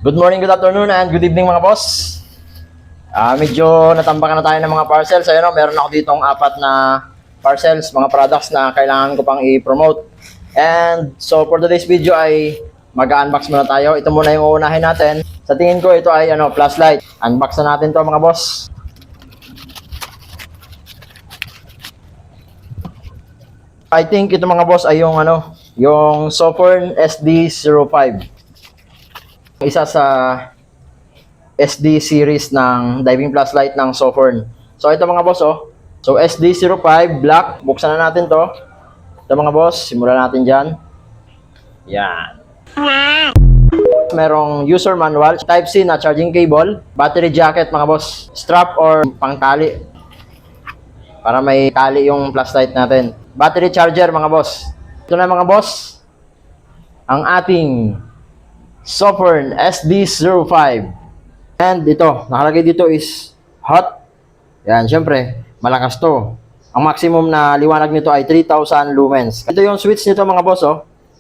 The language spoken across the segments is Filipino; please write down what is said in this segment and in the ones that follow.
Good morning, good afternoon, and good evening mga boss. Medyo natambakan na tayo ng mga parcels. Ayun, meron ako ditong 4 na parcels, mga products na kailangan ko pang i-promote. And so for today's video ay mag-unbox muna tayo. Ito muna yung uunahin natin. Sa tingin ko ito ay flashlight. Unbox na natin to mga boss. I think ito mga boss ay yung Sofern SD05. Isa sa SD series ng diving flashlight ng Sofern. So ito mga boss So SD05 black, buksan na natin to. Ito mga boss, simulan natin diyan. Yan. Merong user manual, Type-C na charging cable, battery jacket mga boss, strap or pangtali. Para may tali yung flashlight natin. Battery charger mga boss. Ito na mga boss, ang ating Sofern SD05. And ito, nakalagay dito is hot. Yan, syempre, malakas to. Ang maximum na liwanag nito ay 3,000 lumens. Ito yung switch nito mga boss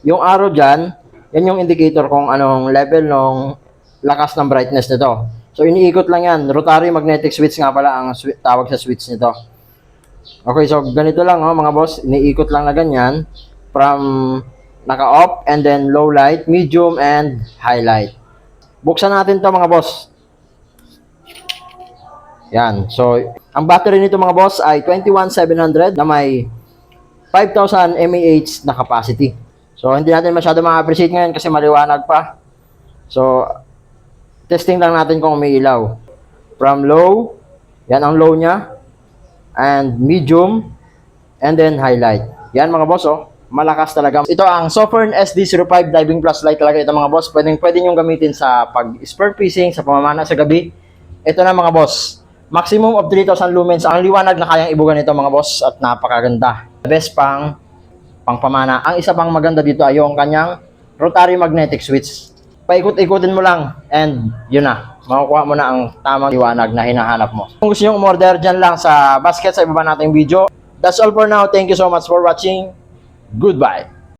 Yung arrow dyan, yan yung indicator kung anong level ng lakas ng brightness nito. So iniikot lang yan. Rotary magnetic switch nga pala ang tawag sa switch nito. Okay, so ganito lang mga boss. Iniikot lang na ganyan. From naka-off and then low light, medium, and highlight. Buksan natin to mga boss. Yan. So, ang battery nito mga boss ay 21700 na may 5000 mAh na capacity. So, hindi natin masyado ma-appreciate ngayon kasi maliwanag pa. So, testing lang natin kung may ilaw. From low, yan ang low niya, and medium, and then highlight. Yan mga boss malakas talaga. Ito ang Sofern SD05 diving flashlight talaga ito mga boss. Pwede nyo gamitin sa pag-spur fishing, sa pamamana sa gabi. Ito na mga boss. Maximum of 3,000 lumens ang liwanag na kayang ibugan nito mga boss at napakaganda. Best pang pamana. Ang isa pang maganda dito ay yung kanyang rotary magnetic switch. Paikot-ikutin mo lang and yun na. Makukuha mo na ang tamang liwanag na hinahanap mo. Kung gusto nyo umorder dyan lang sa basket sa ibaba nating video. That's all for now. Thank you so much for watching. Goodbye.